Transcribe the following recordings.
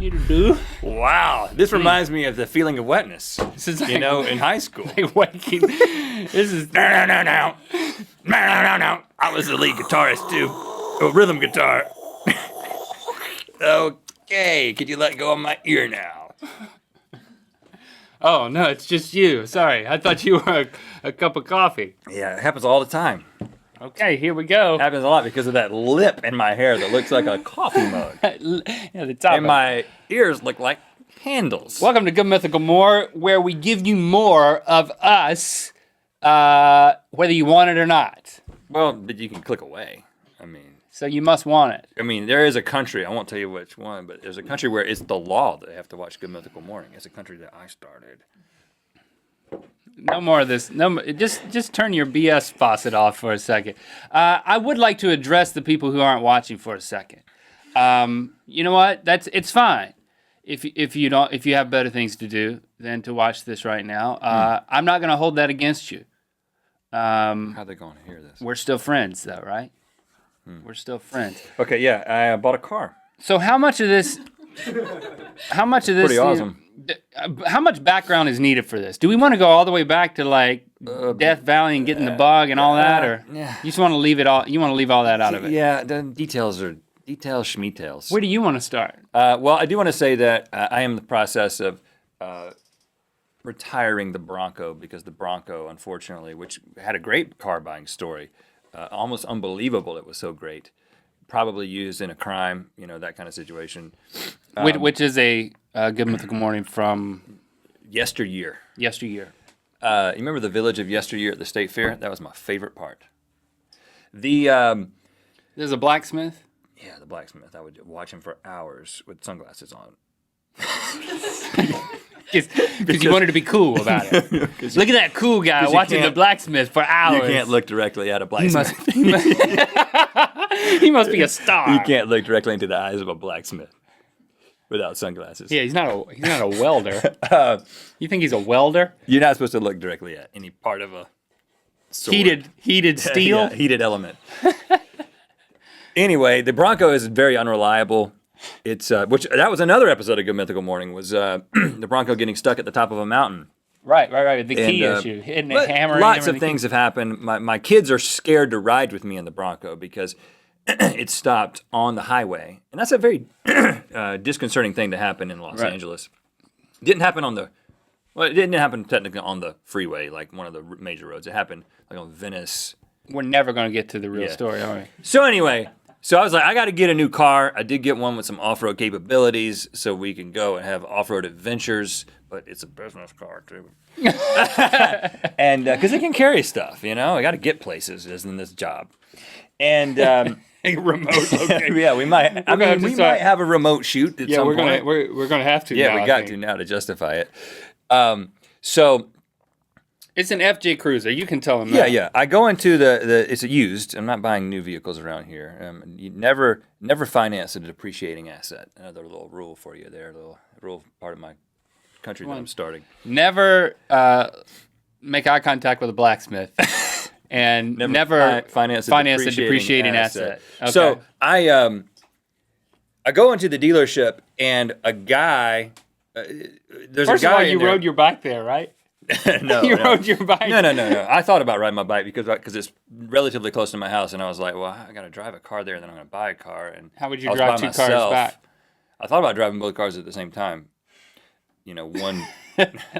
You do? Wow. This reminds me of the feeling of wetness. This is like, in high school. Like waking. This is No. I was the lead guitarist too. Oh, rhythm guitar. Okay, could you let go of my ear now? Oh no, it's just you. Sorry, I thought you were a cup of coffee. Yeah, it happens all the time. Okay, here we go. It happens a lot because of that lip in my hair that looks like a coffee mug. Yeah, the top. And my ears look like handles. Welcome to Good Mythical More, where we give you more of us, whether you want it or not. Well, but you can click away. I mean, So you must want it. there is a country, I won't tell you which one, but there's a country where it's the law that they have to watch Good Mythical Morning. It's a country that I started. No more of this. Just turn your BS faucet off for a second. I would like to address the people who aren't watching for a second. You know what? It's fine. If you have better things to do than to watch this right now, I'm not going to hold that against you. How are they going to hear this? We're still friends, though, right? We're still friends. Okay, yeah, I bought a car. So how much of this? Pretty awesome. How much background is needed for this? Do we want to go all the way back to like Death Valley and getting the bug and all that, or you just want to leave it all? You want to leave all that out of it? Yeah, the details are schmeetails. Where do you want to start? Well, I do want to say that I am in the process of retiring the Bronco because the Bronco, unfortunately, which had a great car buying story, almost unbelievable. It was so great. Probably used in a crime, that kind of situation. Which is a Good Mythical Morning from yesteryear. You remember the village of yesteryear at the state fair? That was my favorite part. There's a blacksmith. Yeah, the blacksmith. I would watch him for hours with sunglasses on. Because you wanted to be cool about it. Look at that cool guy watching the blacksmith for hours. You can't look directly at a blacksmith. He must be a star. You can't look directly into the eyes of a blacksmith without sunglasses. Yeah, he's not a welder. You think he's a welder? You're not supposed to look directly at any part of a sword. Heated steel? Yeah, heated element. Anyway, the Bronco is very unreliable. It's which that was another episode of Good Mythical Morning was the Bronco getting stuck at the top of a mountain. Right. The key issue, hitting a hammer. Lots of things have happened. My kids are scared to ride with me in the Bronco because it stopped on the highway, and that's a very disconcerting thing to happen in Los Angeles. It didn't happen it didn't happen technically on the freeway, like one of the major roads. It happened like on Venice. We're never going to get to the real story, are we? So anyway. So I was like, I got to get a new car. I did get one with some off-road capabilities so we can go and have off-road adventures, but it's a business car too. And because it can carry stuff, I got to get places in this job. And remote. Okay. Yeah, we might. We might have a remote shoot at some point. We're gonna have to. Yeah, now, we got to now to justify it. So. It's an FJ Cruiser. You can tell them that. Yeah. I go into it's used. I'm not buying new vehicles around here. You never finance a depreciating asset. Another little rule for you there. A little rule part of my country that I'm starting. Never make eye contact with a blacksmith. And never finance a depreciating asset. Okay. So I go into the dealership and a guy. There's First a guy. of all, you rode your bike there, right? No, you rode your bike. No. I thought about riding my bike because it's relatively close to my house, and I was like, well, I got to drive a car there, and then I'm going to buy a car. And how would you drive two cars back? I thought about driving both cars at the same time. One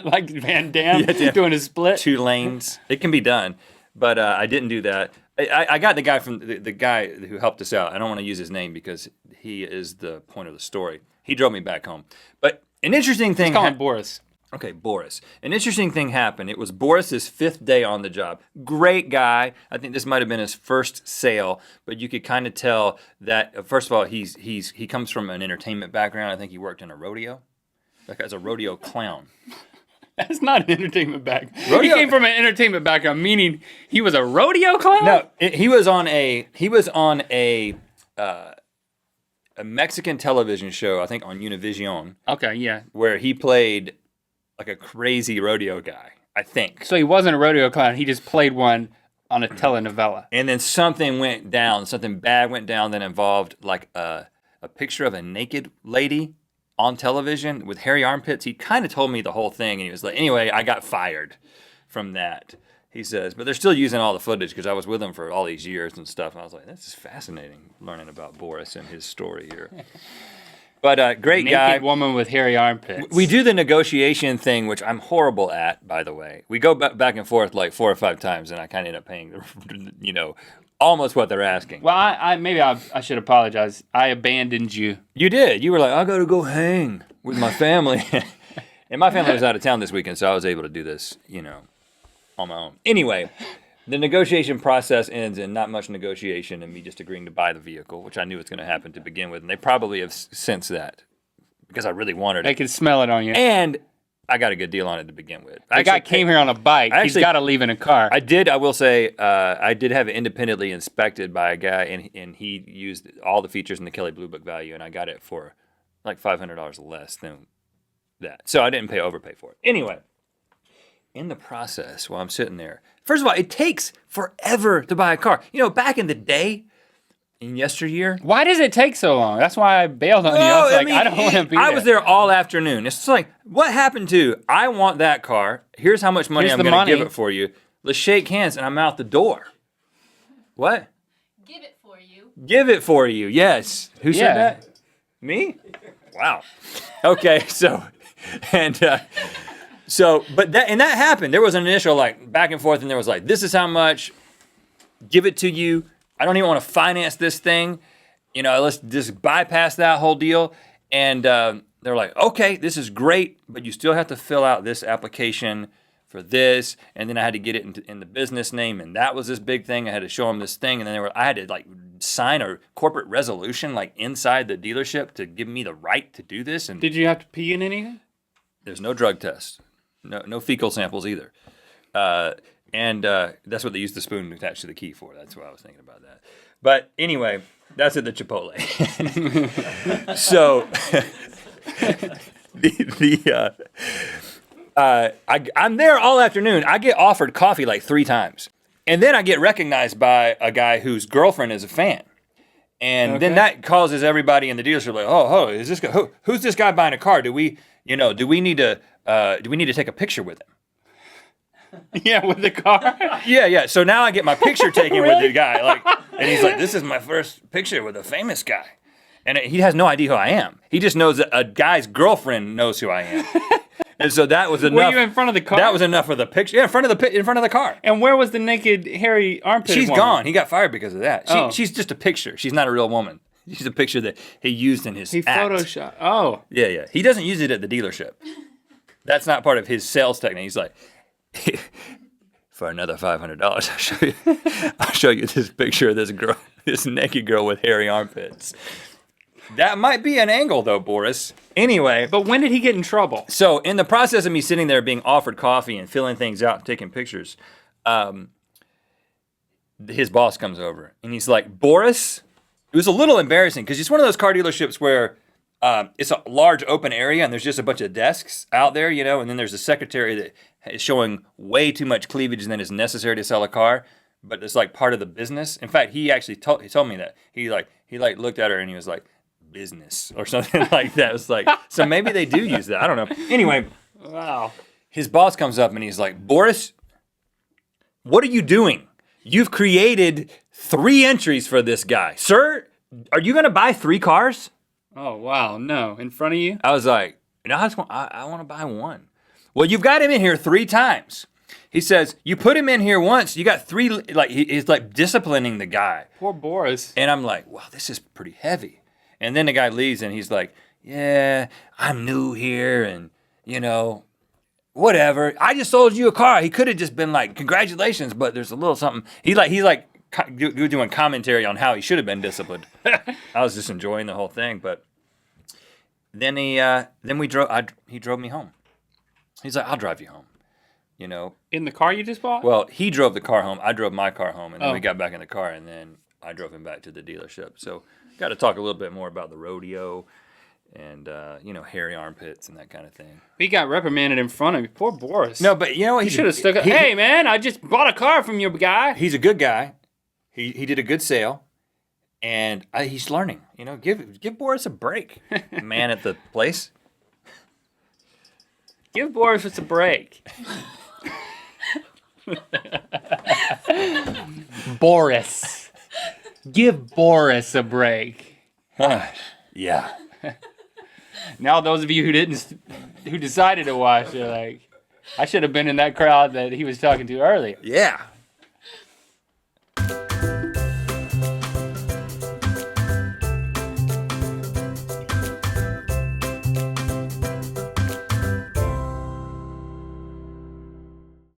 like Van Damme doing a split, 2 lanes. It can be done, but I didn't do that. I got the guy from the guy who helped us out. I don't want to use his name because he is the point of the story. He drove me back home, but an interesting thing. Let's call him Boris. Okay, Boris. An interesting thing happened. It was Boris's 5th day on the job. Great guy. I think this might have been his first sale, but you could kind of tell that first of all, he comes from an entertainment background. I think he worked in a rodeo, like as a rodeo clown. That's not an entertainment background. He came from an entertainment background, meaning he was a rodeo clown. No, he was on a Mexican television show, I think on Univision. Okay, yeah, where he played like a crazy rodeo guy, I think. So he wasn't a rodeo clown. He just played one on a telenovela. And then something went down. Something bad went down that involved like a picture of a naked lady on television with hairy armpits. He kind of told me the whole thing, and he was like, anyway, I got fired from that. He says, but they're still using all the footage because I was with him for all these years and stuff. And I was like, this is fascinating learning about Boris and his story here. But great Naked guy. woman with hairy armpits. We do the negotiation thing, which I'm horrible at, by the way. We go back and forth like 4 or 5 times, and I kind of end up paying, almost what they're asking. Well, I should apologize. I abandoned you. You did. You were like, I got to go hang with my family. And my family was out of town this weekend, so I was able to do this, on my own. Anyway, the negotiation process ends in not much negotiation and me just agreeing to buy the vehicle, which I knew was going to happen to begin with. And they probably have sensed that because I really wanted it. They can smell it on you. And I got a good deal on it to begin with. The guy came here on a bike. He's got to leave in a car. I will say, I did have it independently inspected by a guy, and he used all the features in the Kelley Blue Book value, and I got it for like $500 less than that. So I didn't overpay for it. Anyway, in the process, while I'm sitting there, first of all, it takes forever to buy a car. Back in the day, in yesteryear. Why does it take so long? That's why I bailed on you. I was I don't want to be there. I was there all afternoon. It's just like, what happened to, I want that car. Here's how much money I'm going to give it for you. Let's shake hands, and I'm out the door. What? Give it for you. Give it for you, yes. Who said that? Me? Wow. Okay, but that happened. There was an initial back and forth, and there was this is how much, give it to you. I don't even want to finance this thing. Let's just bypass that whole deal. And they're like, okay, this is great, but you still have to fill out this application for this. And then I had to get it in the business name, and that was this big thing. I had to show them this thing, and then I had to sign a corporate resolution inside the dealership to give me the right to do this. And did you have to pee in anything? There's no drug test. No fecal samples either. And that's what they used the spoon attached to the key for. That's what I was thinking about that. But anyway, that's at the Chipotle. So I'm there all afternoon. I get offered coffee 3 times. And then I get recognized by a guy whose girlfriend is a fan. And then that causes everybody in the dealership is this guy, who's this guy buying a car? Do we need to take a picture with him? Yeah, with the car. Yeah. So now I get my picture taken with the guy, and he's like, "This is my first picture with a famous guy," and he has no idea who I am. He just knows that a guy's girlfriend knows who I am, and so that was enough. Were you in front of the car? That was enough for the picture. Yeah, in front of the car. And where was the naked, hairy armpit? She's woman? gone. He got fired because of that. She's just a picture. She's not a real woman. She's a picture that he used in his act. Photoshopped. Oh. Yeah. He doesn't use it at the dealership. That's not part of his sales technique. He's like, for another $500, I'll show you this picture of this girl, this naked girl with hairy armpits. That might be an angle, though, Boris. Anyway. But when did he get in trouble? So, in the process of me sitting there being offered coffee and filling things out and taking pictures, his boss comes over, and he's like, Boris? It was a little embarrassing, because it's one of those car dealerships where it's a large open area, and there's just a bunch of desks out there, and then there's a secretary that is showing way too much cleavage than is necessary to sell a car, but it's part of the business. In fact, he actually told me that. He looked at her, and he was like, business, or something like that. It's so maybe they do use that. I don't know. Anyway. Wow. His boss comes up, and he's like, Boris, what are you doing? You've created 3 entries for this guy. Sir, are you going to buy 3 cars? Oh, wow. No. In front of you? I was like, I want to buy 1. Well, you've got him in here 3 times. He says, you put him in here once, you got 3, he's disciplining the guy. Poor Boris. And I'm like, wow, this is pretty heavy. And then the guy leaves, and he's like, yeah, I'm new here, and, whatever. I just sold you a car. He could have just been like, congratulations, but there's a little something. He's doing commentary on how he should have been disciplined. I was just enjoying the whole thing, but then he drove me home. He's like, I'll drive you home. In the car you just bought? Well, he drove the car home. I drove my car home, and then we got back in the car, and then I drove him back to the dealership. So got to talk a little bit more about the rodeo and, hairy armpits and that kind of thing. He got reprimanded in front of you. Poor Boris. No, but you know what? He should have stuck up. Hey, man, I just bought a car from your guy. He's a good guy. He did a good sale. And he's learning. Give Boris a break, man at the place. Give Boris a break. Boris. Give Boris a break. Yeah. Now those of you who decided to watch are like, I should have been in that crowd that he was talking to earlier. Yeah.